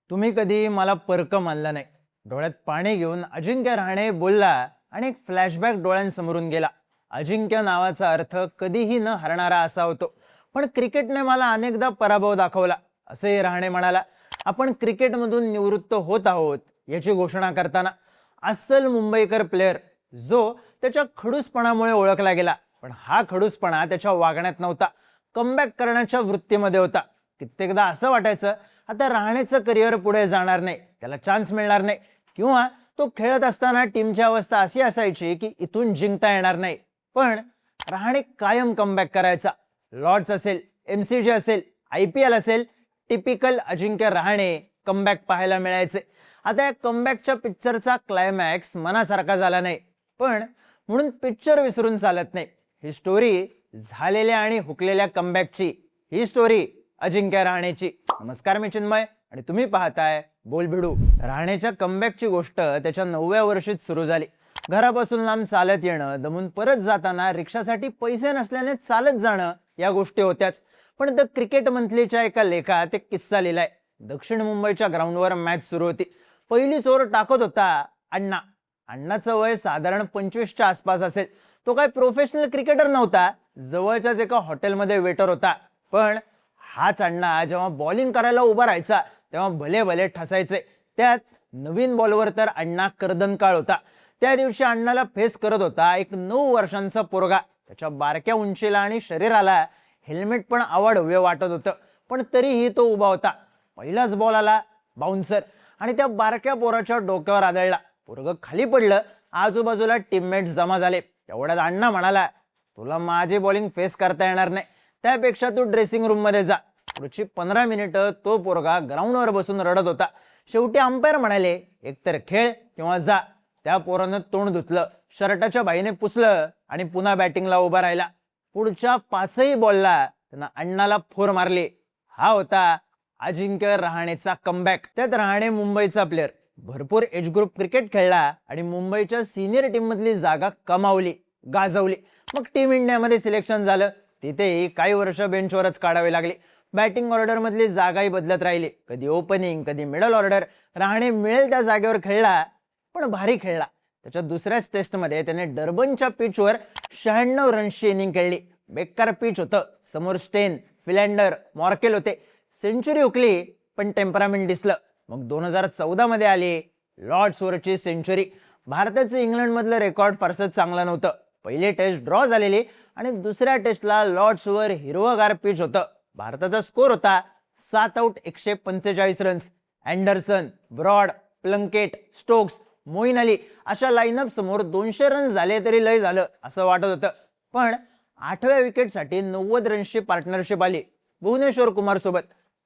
तुम्ही कधी मला परक मानलं नाही. डोळ्यात पाणी घेऊन अजिंक्य रहाणे बोलला आणि एक फ्लॅशबॅक डोळ्यांसमोरून गेला. अजिंक्य नावाचा अर्थ कधीही न हरणारा असा होतो. पण क्रिकेटने मला अनेकदा पराभव दाखवला, असेही रहाणे म्हणाला. आपण क्रिकेटमधून निवृत्त होत आहोत याची घोषणा करताना अस्सल मुंबईकर प्लेयर जो त्याच्या खडूसपणामुळे ओळखला गेला, पण हा खडूसपणा त्याच्या वागण्यात नव्हता, कमबॅक करण्याच्या वृत्तीमध्ये होता. कित्येकदा असं वाटायचं आता रहाणेचं करिअर पुढे जाणार नाही, त्याला चान्स मिळणार नाही, किंवा तो खेळत असताना टीमची अवस्था अशी असायची की इथून जिंकता येणार नाही. पण रहाणे कायम कमबॅक करायचा. लॉर्ड्स असेल, MCG असेल, IPL असेल, टिपिकल अजिंक्य रहाणे कमबॅक पाहायला मिळायचे. आता या कमबॅकच्या पिक्चरचा क्लायमॅक्स मनासारखा झाला नाही, पण म्हणून पिक्चर विसरून चालत नाही. ही स्टोरी झालेल्या आणि हुकलेल्या कमबॅकची, ही स्टोरी अजिंक्य रहाणेची. नमस्कार, मी चिन्मय आणि तुम्ही पाहताय बोलबिडू. रहाणेच्या कमबॅकची गोष्ट त्याच्या 9व्या वर्षीच सुरू झाली. घरापासून लांब चालत येणं, दमून परत जाताना रिक्षासाठी पैसे नसल्याने चालत जाणं, या गोष्टी होत्याच. पण द क्रिकेट मंथलीच्या एका लेखात एक किस्सा लिहिलाय. दक्षिण मुंबईच्या ग्राउंडवर मॅच सुरू होती. पहिली चोर टाकत होता अण्णा. अण्णाचं वय साधारण 25च्या आसपास असेल. तो काय प्रोफेशनल क्रिकेटर नव्हता, जवळच्याच एका हॉटेलमध्ये वेटर होता. पण हाच अण्णा जेव्हा बॉलिंग करायला उभा राहायचा तेव्हा भले भले ठसायचे. त्यात नवीन बॉलवर तर अण्णा कर्दनकाळ होता. त्या दिवशी अण्णाला फेस करत होता एक 9 वर्षांचा पोरगा. त्याच्या बारक्या उंचीला आणि शरीराला हेल्मेट पण अवाढव्य वाटत होतं, पण तरीही तो उभा होता. पहिलाच बॉल आला, बाउन्सर, आणि त्या बारक्या पोराच्या डोक्यावर आदळला. पोरग खाली पडलं. आजूबाजूला टीममेट्स जमा झाले. तेवढ्यात अण्णा म्हणाला, तुला माझी बॉलिंग फेस करता येणार नाही, त्यापेक्षा तू ड्रेसिंग रूम मध्ये जा. पुढची 15 मिनिटं तो पोरगा ग्राउंडवर बसून रडत होता. शेवटी अंपायर म्हणाले, एकतर खेळ किंवा जा. त्या पोरानं तोंड धुतलं, शर्टाच्या बाईने पुसलं आणि पुन्हा बॅटिंगला उभा राहिला. पुढच्या 5ही बॉलला त्यानं अण्णाला फोर मारली. हा होता अजिंक्य रहाणेचा कमबॅक. त्यात रहाणे मुंबईचा प्लेअर, भरपूर एज ग्रुप क्रिकेट खेळला आणि मुंबईच्या सिनियर टीम मधली जागा कमावली, गाजवली. मग टीम इंडियामध्ये सिलेक्शन झालं. तिथेही काही वर्ष बेंचवरच काढावी लागली. बॅटिंग ऑर्डर मधली जागाही बदलत राहिली, कधी ओपनिंग, कधी मिडल ऑर्डर. रहाणे मिळेल त्या जागेवर खेळला, पण भारी खेळला. त्याच्या दुसऱ्याच टेस्टमध्ये त्याने डर्बनच्या पिचवर 96 रन्सची इनिंग खेळली. बेकार पिच होतं, समोर स्टेन, फिलँडर, मॉर्केल होते. सेंचुरी हुकली, पण टेम्परामेंट दिसलं. मग 2014 मध्ये आली लॉर्ड्सवरची सेंचुरी. भारताचं इंग्लंडमधलं रेकॉर्ड फारसं चांगलं नव्हतं. पहिली टेस्ट ड्रॉ झालेली आणि दुसऱ्या टेस्टला लॉर्ड्सवर हिरवगार पिच होतं. भारताचा स्कोर होता 7 out 145 runs. Anderson, Broad, Plunkett, Stokes, Moeen Ali अशा लाईनअप समोर 200 रन्स झाले तरी लय झालं असं वाटत होतं. पण 8व्या विकेटसाठी 90 रन्सची पार्टनरशिप आली भुवनेश्वर कुमार सोबत.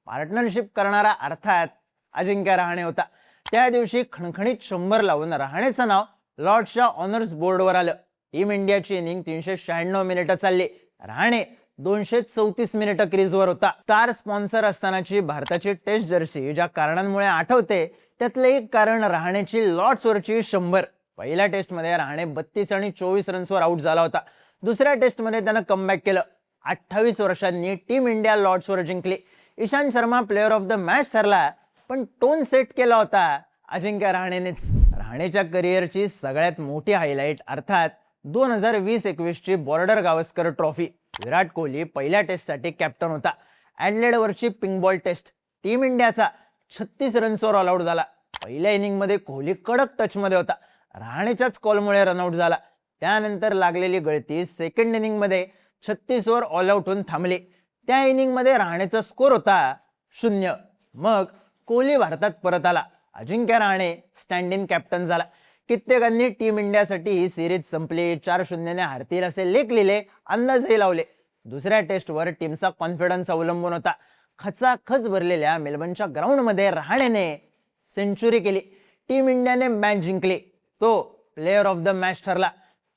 पार्टनरशिप करणारा अर्थात अजिंक्य रहाणे होता. त्या दिवशी खणखणीत 100 लावून रहाणेचं नाव लॉर्ड्सच्या ऑनर्स बोर्डवर आलं. टीम इंडियाची इनिंग 396 मिनिटं चालली. रहाणे 234 मिनिटं क्रीजवर होता. स्टार स्पॉन्सर असतानाची भारताची टेस्ट जर्सी ज्या कारणांमुळे आठवते, त्यातलं एक कारण रहाणेची लॉर्ड्सवरची 100. पहिल्या टेस्टमध्ये रहाणे 32 आणि 24 रन्सवर आउट झाला होता. दुसऱ्या टेस्टमध्ये त्यानं कमबॅक केलं. 28 वर्षांनी टीम इंडिया लॉर्ड्सवर जिंकली. Ishant Sharma player of the match ठरला, पण टोन सेट केला होता अजिंक्य रहाणेनेच. रहाणेच्या करिअरची सगळ्यात मोठी हायलाईट अर्थात 2020-21 ची बॉर्डर गावस्कर ट्रॉफी. विराट कोहली पहिल्या टेस्टसाठी कॅप्टन होता. ॲडलेडवरची पिंक बॉल टेस्ट. टीम इंडियाचा 36 रन्सवर ऑल आउट झाला. पहिल्या इनिंगमध्ये कोहली कडक टचमध्ये होता. रहाणेच्याच कॉलमुळे रनआउट झाला. त्यानंतर लागलेली गळती सेकंड इनिंगमध्ये 36 वर ऑल आउट होऊन थांबली. त्या इनिंगमध्ये रहाणेचा स्कोर होता 0. मग कोहली भारतात परत आला. Ajinkya Rahane stand in captain झाला. कित्येकांनी टीम इंडियासाठी ही सिरीज संपली, 4-0 ने हारतील असे लेख लिहिले, अंदाजही लावले. दुसऱ्या टेस्टवर टीमचा कॉन्फिडन्स अवलंबून होता. खचाखच भरलेल्या मेलबर्नच्या ग्राउंडमध्ये रहाणेने सेंचुरी केली. टीम इंडियाने मॅच जिंकली. तो प्लेअर ऑफ द मॅच ठरला.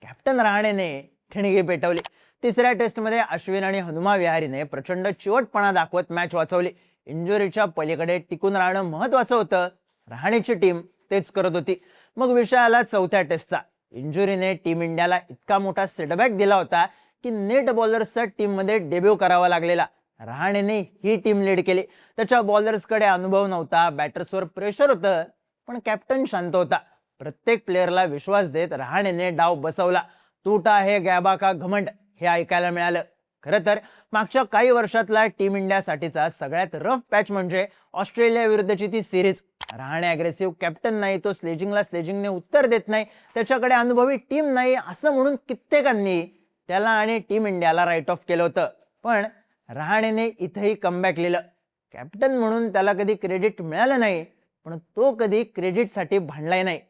कॅप्टन रहाणेने ठिणगी पेटवली. तिसऱ्या टेस्टमध्ये अश्विन आणि हनुमा विहारीने प्रचंड चिवटपणा दाखवत मॅच वाचवली. इंजुरीच्या पलीकडे टिकून राहणं महत्वाचं होतं. रहाणेची टीम तेच करत होती. मग विषय आला चौथ्या टेस्टचा. इंजुरीने टीम इंडियाला इतका मोठा सेटबॅक दिला होता की नेट बॉलर्सचा टीम मध्ये डेब्यू करावा लागलेला. रहाणेने ही टीम लीड केली. त्याच्या बॉलर्सकडे अनुभव नव्हता, बॅटर्सवर प्रेशर होतं, पण कॅप्टन शांत होता. प्रत्येक प्लेअरला विश्वास देत रहाणेने डाव बसवला. तूटा है गैबा का घमंड हे ऐकायला मिळालं. खरं तर मागच्या काही वर्षातला टीम इंडियासाठीचा सगळ्यात रफ पॅच म्हणजे ऑस्ट्रेलिया विरुद्धची ती सिरीज. रहाणे अग्रेसिव्ह कॅप्टन नाही, तो स्लेजिंगने उत्तर देत नाही, त्याच्याकडे अनुभवी टीम नाही असं म्हणून कित्येकांनी त्याला आणि टीम इंडियाला राईट ऑफ केलं होतं. पण रहाणेने इथेही कमबॅक लिहिलं. कॅप्टन म्हणून त्याला कधी क्रेडिट मिळालं नाही, पण तो कधी क्रेडिटसाठी भांडलाय नाही.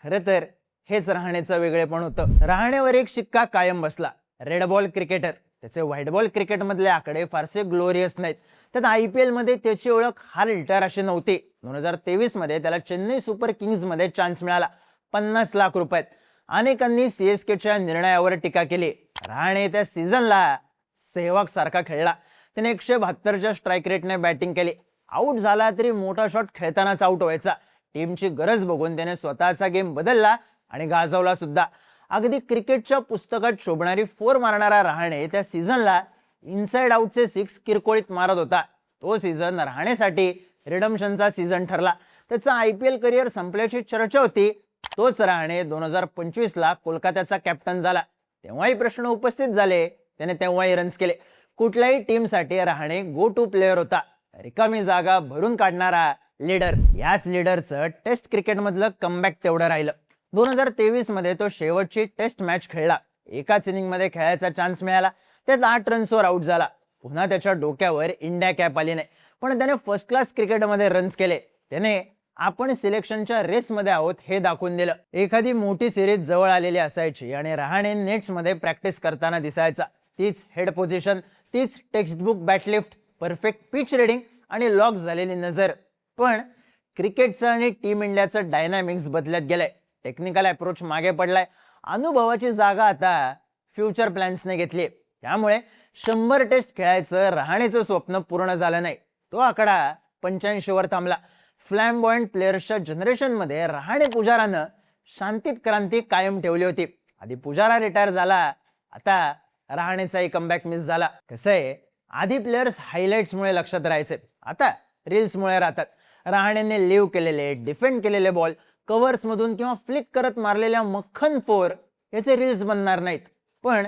खरं तर हेच रहाणेचं वेगळेपण होतं. रहाणेवर एक शिक्का कायम बसला, रेड बॉल क्रिकेटर. त्याचे व्हाईट बॉल क्रिकेटमधले आकडे फारसे ग्लोरियस नाहीत. त्यात IPL मध्ये त्याची ओळख हार्ड हिटर अशी नव्हती. 2023 मध्ये त्याला चेन्नई सुपर किंग्स मध्ये चान्स मिळाला, 50 लाख रुपयात. अनेकांनी CSKच्या निर्णयावर टीका केली. रहाणे त्या सीझनला सेहवाग सारखा खेळला. त्याने 172च्या स्ट्राईक रेटने बॅटिंग केली. आऊट झाला तरी मोठा शॉट खेळतानाच आऊट व्हायचा. टीमची गरज बघून त्याने स्वतःचा गेम बदलला आणि गाजवला सुद्धा. अगदी क्रिकेटच्या पुस्तकात शोभणारी 4 मारणारा रहाणे त्या सीझनला इनसाइड आउटचे 6 किरकोळीत मारत होता. तो सीझन रहाणेसाठी रिडम्शनचा सीझन ठरला. त्याचा IPL करिअर संपल्याची चर्चा होती. तोच रहाणे 2025ला कोलकात्याचा कॅप्टन झाला. तेव्हाही प्रश्न उपस्थित झाले, त्याने तेव्हाही रन्स केले. कुठल्याही टीमसाठी रहाणे गो टू प्लेअर होता, रिकामी जागा भरून काढणारा लीडर. याच लीडरचं टेस्ट क्रिकेटमधलं कमबॅक तेवढं राहिलं. 2023 मध्ये तो शेवटची टेस्ट मॅच खेळला. एकाच इनिंगमध्ये खेळायचा चान्स मिळाला, त्यात 8 रन्सवर आऊट झाला. पुन्हा त्याच्या डोक्यावर इंडिया कॅप आली नाही, पण त्याने फर्स्ट क्लास क्रिकेटमध्ये रन्स केले. त्याने आपण सिलेक्शनच्या रेसमध्ये आहोत हे दाखवून दिलं. एखादी मोठी सिरीज जवळ आलेली असायची आणि रहाणे नेट्समध्ये प्रॅक्टिस करताना दिसायचा. तीच हेड पोझिशन, तीच टेक्स्टबुक बॅटलिफ्ट, परफेक्ट पिच रिडिंग आणि लॉक झालेली नजर. पण क्रिकेटचं आणि टीम इंडियाचं डायनामिक्स बदलत गेलंय. टेक्निकल अप्रोच मागे पडलाय. अनुभवाची जागा आता फ्युचर प्लॅन्सने घेतली. त्यामुळे 100 टेस्ट खेळायचं रहाणेचं स्वप्न पूर्ण झालं नाही. तो आकडा 85 वर थांबला. फ्लॅम्बॉयंट प्लेयर्सच्या जनरेशनमध्ये रहाणे पुजारानं शांतीत क्रांती कायम ठेवली होती. आधी पुजारा रिटायर झाला, आता रहाणेचाही कमबॅक मिस झाला. कसं आहे, आधी प्लेयर्स हायलाइट्समुळे लक्षात राहायचे, आता रील्समुळे राहतात. रहाणेने लिव्ह केलेले, डिफेंड केलेले बॉल कव्हर्स मधून किंवा फ्लिक करत मारलेल्या मक्खन 4 याचे रील्स बनणार नाहीत. पण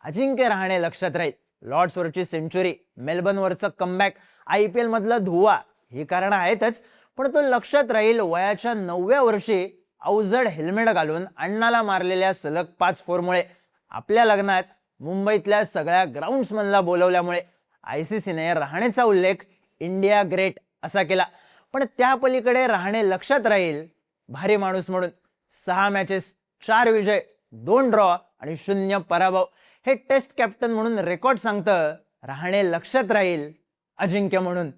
अजिंक्य रहाणे लक्षात राहील. लॉर्ड्सवरची सेंचुरी, मेलबर्नवरचं कमबॅक, IPL मधला धुवा ही कारण आहेतच, पण तो लक्षात राहील वयाच्या 9व्या वर्षी अवजड हेल्मेट घालून अण्णाला मारलेल्या सलग 5 4मुळे. आपल्या लग्नात मुंबईतल्या सगळ्या ग्राउंड्समनला बोलवल्यामुळे. ICCने रहाणेचा उल्लेख इंडिया ग्रेट असा केला. पण त्या पलीकडे रहाणे लक्षात राहील भारी माणूस म्हणून. 6 मॅचेस, 4 विजय, 2 ड्रॉ आणि 0 पराभव हे टेस्ट कॅप्टन म्हणून रेकॉर्ड सांगतं. रहाणे लक्षात राहील अजिंक्य म्हणून.